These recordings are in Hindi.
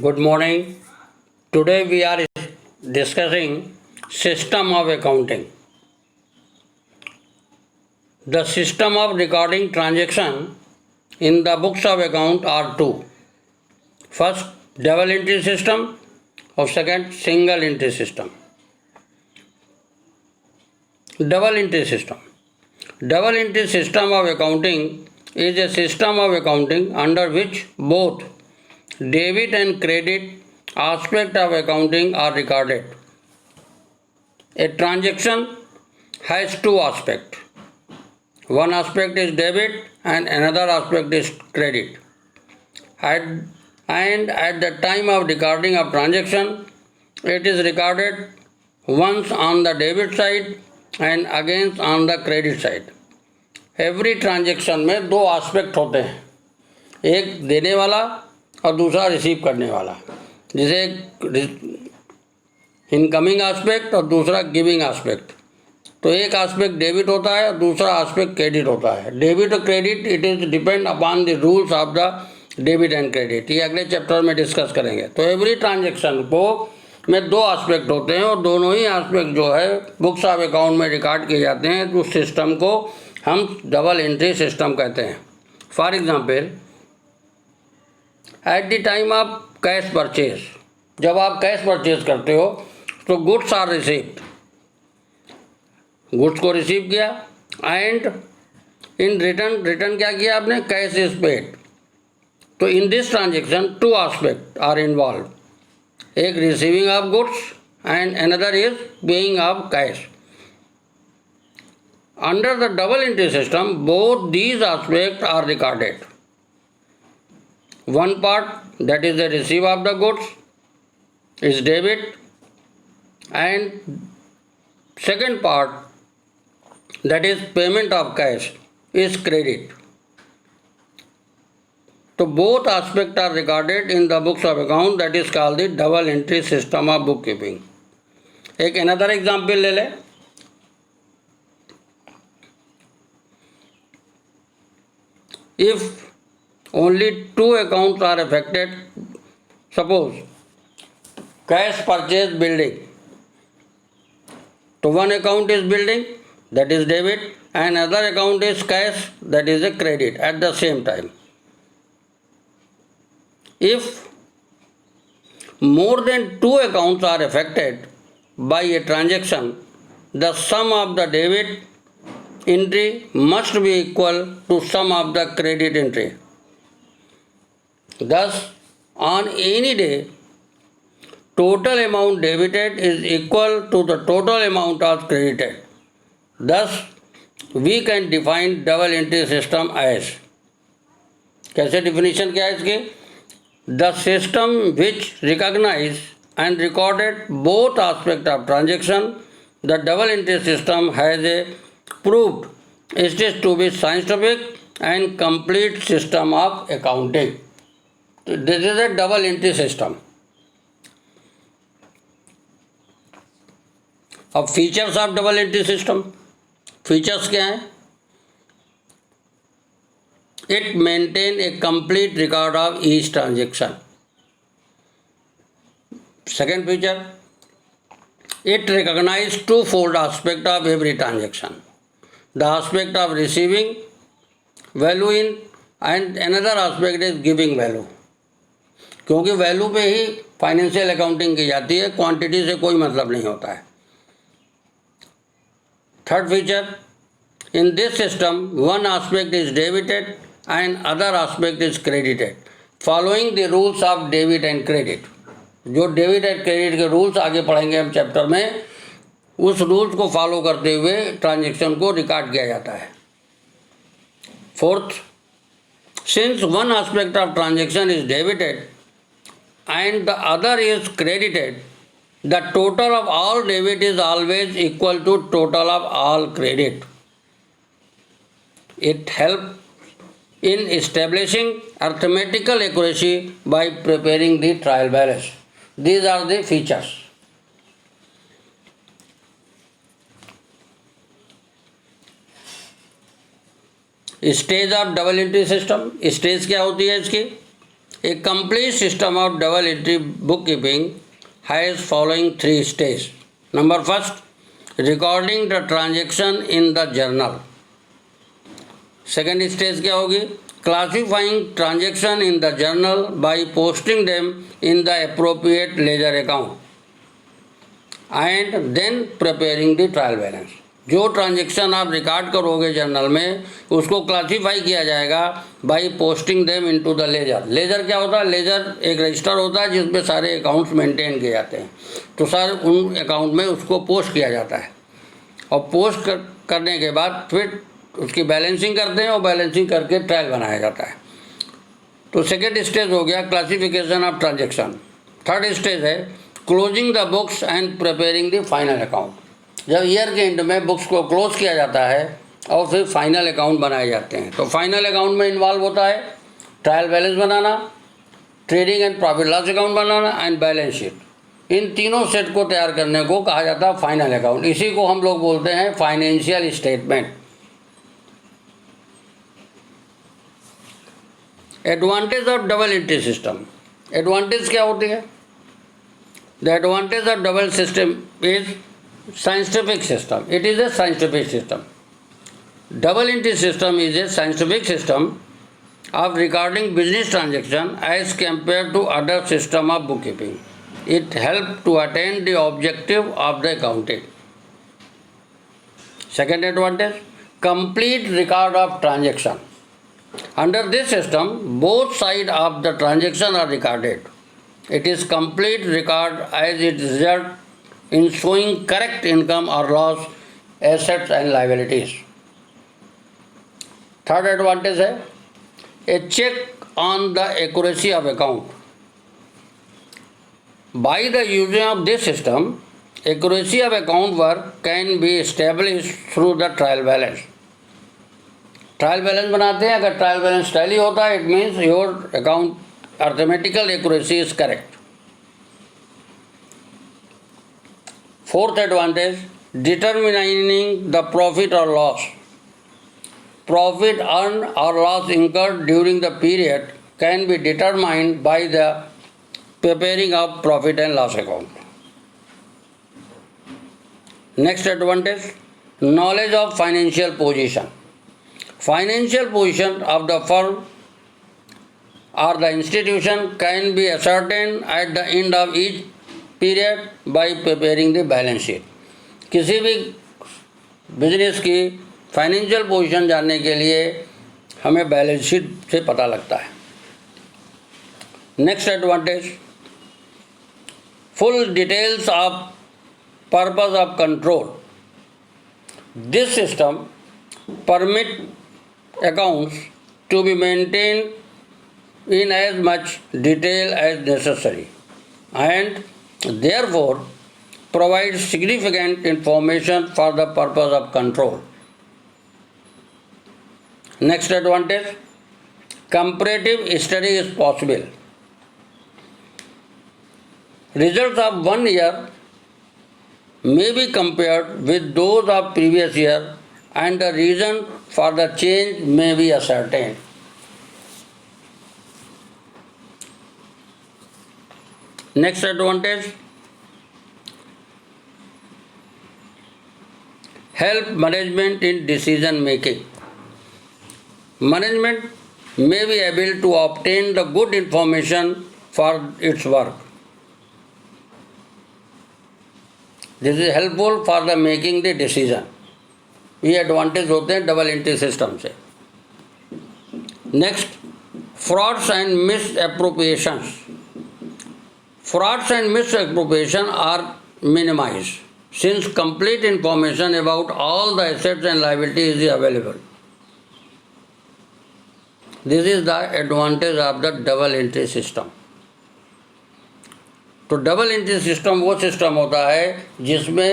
Good morning. Today we are discussing system of accounting. The system of recording transaction in the books of account are two. First, double entry system, or second, single entry system. Double entry system. Double entry system of accounting is a system of accounting under which both debit and credit aspect of accounting are recorded. A transaction has two aspects. One aspect is debit and another aspect is credit. And at the time of recording of transaction, it is recorded once on the debit side and against on the credit side. Every transaction में दो आस्पेक्ट होते हैं, एक देने वाला और दूसरा रिसीव करने वाला, जैसे इनकमिंग आस्पेक्ट और दूसरा गिविंग आस्पेक्ट. तो एक आस्पेक्ट डेबिट होता है और दूसरा आस्पेक्ट क्रेडिट होता है. डेबिट और credit it is depend upon the rules of the debit and credit. ये अगले चैप्टर में डिस्कस करेंगे. तो एवरी ट्रांजेक्शन को में दो आस्पेक्ट होते हैं और दोनों ही आस्पेक्ट जो है बुक्स ऑफ अकाउंट में रिकॉर्ड किए जाते हैं. तो उस सिस्टम को हम डबल एंट्री सिस्टम कहते हैं. For example, at the time of cash purchase, जब आप कैश परचेज करते हो तो गुड्स आर रिसीव्ड, गुड्स को रिसीव किया एंड इन रिटर्न क्या किया आपने, कैश इज पेड. तो in this transaction two aspect are involve, एक receiving of goods and another is paying of cash. Under the double entry system, both these aspects are recorded. One part, that is the receipt of the goods, is debit, and second part, that is payment of cash, is credit. So both aspects are recorded in the books of account. That is called the double entry system of bookkeeping. एक another example ले ले. If only two accounts are affected, suppose cash purchase building, so one account is building, that is debit, and other account is cash, that is a credit at the same time. If more than two accounts are affected by a transaction, the sum of the debit entry must be equal to sum of the credit entry. Thus, on any day, total amount debited is equal to the total amount of credited. Thus, we can define double entry system as, कैसे definition क्या है इसके? The system which recognize and recorded both aspects of transaction. The double entry system has a proved it is to be scientific and complete system of accounting. This is a double entry system. अब features of double entry system, features क्या हैं? It maintain A complete record of each transaction. Second feature, it recognizes two-fold aspect of every transaction. The aspect of receiving value in and another aspect is giving value. क्योंकि वैल्यू पे ही फाइनेंशियल अकाउंटिंग की जाती है, क्वांटिटी से कोई मतलब नहीं होता है. Third feature, in this system one aspect is debited and other aspect is credited following the rules of debit and credit. जो डेबिट एंड क्रेडिट के रूल्स आगे पढ़ेंगे हम चैप्टर में, उस रूल्स को फॉलो करते हुए ट्रांजैक्शन को रिकॉर्ड किया जाता है. Fourth, since one aspect of transaction is debited and the other is credited, the total of all debit is always equal to total of all credit. It help in establishing arithmetical accuracy by preparing the trial balance. These are the features. Stage of double entry system. Stage क्या होती है इसकी? A complete system of double entry bookkeeping has following three stages. Number first, recording the transaction in the journal. Second stage क्या होगी? Classifying transaction in the journal by posting them in the appropriate ledger account and then preparing the trial balance. जो ट्रांजेक्शन आप रिकॉर्ड करोगे जर्नल में उसको क्लासीफाई किया जाएगा by posting them into the ledger. Ledger क्या होता है? लेजर एक रजिस्टर होता है जिसमें सारे अकाउंट्स मेंटेन किए जाते हैं. तो सारे उन अकाउंट में उसको पोस्ट किया जाता है और पोस्ट करने के बाद फिर उसकी बैलेंसिंग करते हैं और बैलेंसिंग करके ट्रायल बनाया जाता है. तो सेकेंड स्टेज हो गया classification of transaction. Third stage है closing the books and preparing the final account. जब ईयर के एंड में बुक्स को क्लोज किया जाता है और फिर फाइनल अकाउंट बनाए जाते हैं. तो फाइनल अकाउंट में इन्वॉल्व होता है ट्रायल बैलेंस बनाना, trading and profit loss account बनाना एंड बैलेंस शीट. इन तीनों सेट को तैयार करने को कहा जाता है फाइनल अकाउंट. इसी को हम लोग बोलते हैं financial statement. Advantage of double entry system. Advantage क्या होती है? The advantage of double system is scientific system. It is a scientific system. Double entry system is a scientific system of recording business transaction as compared to other system of bookkeeping. It helps to attain the objective of the accounting. Second advantage, complete record of transaction. Under this system, both sides of the transaction are recorded. It is complete record as it results in showing correct income or loss, assets and liabilities. Third advantage है a check on the accuracy of account. By the using of this system, accuracy of account work can be established through the trial balance. Trial balance बनाते हैं. अगर ट्रायल बैलेंस टैली होता है, it means your account arithmetical accuracy is correct. Fourth advantage, determining the profit or loss. Profit earned or loss incurred during the period can be determined by the preparing of profit and loss account. Next advantage, knowledge of financial position. Financial position of the firm or the institution can be ascertained at the end of each period by preparing the balance sheet. किसी भी बिजनेस की फाइनेंशियल पोजीशन जानने के लिए हमें बैलेंस शीट से पता लगता है. Next advantage, full details of purpose of control. This system permit accounts to be maintain in as much detail as necessary and therefore provides significant information for the purpose of control. Next advantage, comparative study is possible. Results of 1 year may be compared with those of previous year and the reason for the change may be ascertained. Next advantage, help management in decision making. Management may be able to obtain the good information for its work. This is helpful for the making the decision. ये एडवांटेज होते हैं डबल एंट्री सिस्टम से. नेक्स्ट, फ्रॉड्स एंड मिस एप्रोप्रिएशंस. Frauds and misappropriation are minimized since complete information about all the assets and liabilities is available. This is the advantage of the double entry system. तो डबल एंट्री सिस्टम वो सिस्टम होता है जिसमें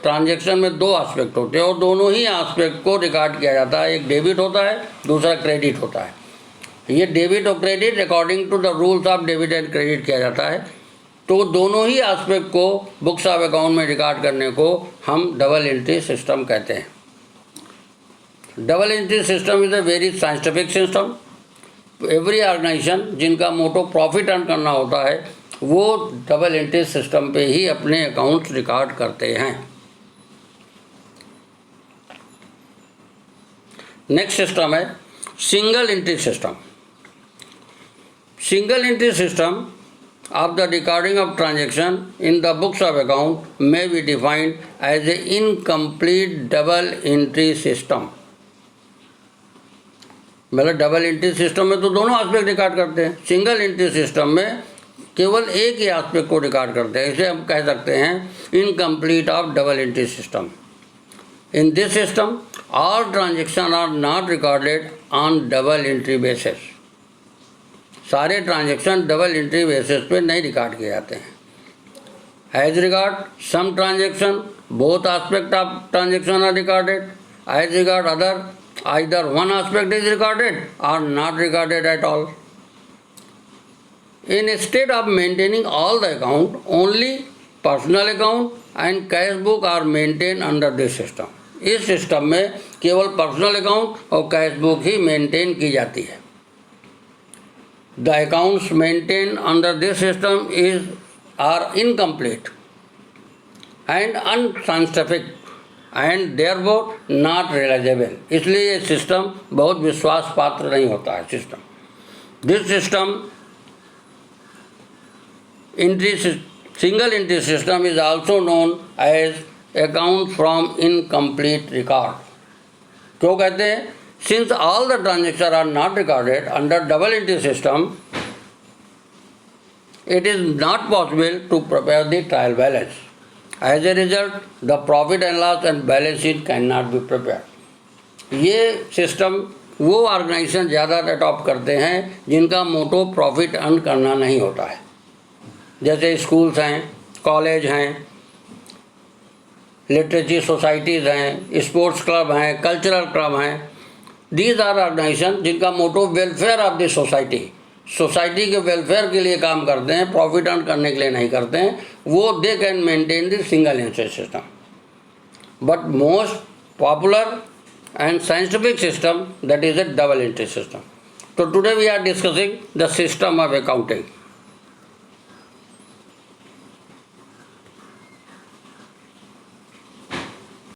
ट्रांजैक्शन में दो एस्पेक्ट होते हैं और दोनों ही एस्पेक्ट को रिकॉर्ड किया जाता है. एक डेबिट होता है, दूसरा क्रेडिट होता है. ये डेबिट और credit according to the rules of debit and credit किया जाता है. तो दोनों ही एस्पेक्ट को बुक्स ऑफ अकाउंट में रिकॉर्ड करने को हम डबल एंट्री सिस्टम कहते हैं. Double entry system is a very scientific system. Every organisation जिनका मोटो प्रॉफिट अर्न करना होता है वो डबल एंट्री सिस्टम पे ही अपने अकाउंट्स रिकॉर्ड करते हैं। नेक्स्ट सिस्टम है single entry system. Single entry system of the recording of transaction in the books of account may be defined as a incomplete double entry system। मतलब डबल एंट्री सिस्टम में तो दोनों एस्पेक्ट रिकॉर्ड करते हैं, सिंगल एंट्री सिस्टम में केवल एक ही एस्पेक्ट को रिकॉर्ड करते हैं। इसे हम कह सकते हैं incomplete of double entry system. In this system all transaction are not recorded on double entry basis. सारे ट्रांजेक्शन डबल एंट्री बेसिस पे नहीं रिकॉर्ड किए जाते हैं। As regard some transaction both aspect of transaction are recorded, as regard other either one aspect is recorded और not recorded at all. Instead of maintaining all the account, only personal account and cash book are maintained under this system। इस सिस्टम में केवल पर्सनल अकाउंट और कैश बुक ही मेंटेन की जाती है। The accounts maintained under this system are incomplete and unscientific and therefore not realizable। इसलिए ये सिस्टम बहुत विश्वास पात्र नहीं होता है system. This system single entry system is also known as account from incomplete record। क्यों कहते हैं? Since all the transactions are not recorded under double entry system, it is not possible to prepare the trial balance। As a result, the profit and loss and balance sheet cannot be prepared। ये सिस्टम वो ऑर्गेनाइजेशन ज़्यादा अडॉप्ट करते हैं जिनका मोटो प्रॉफिट अर्न करना नहीं होता है, जैसे स्कूल्स हैं, कॉलेज हैं, लिटरेचर सोसाइटीज़ हैं, स्पोर्ट्स क्लब हैं, कल्चरल क्लब हैं। दीज आर ऑर्गेनाइजेशन जिनका motto welfare of the society, society के वेलफेयर के लिए काम करते हैं, प्रॉफिट अर्न करने के लिए नहीं करते हैं। वो they can maintain the single entry system. But most popular and scientific system that is a double entry system. तो today we are discussing the system of accounting.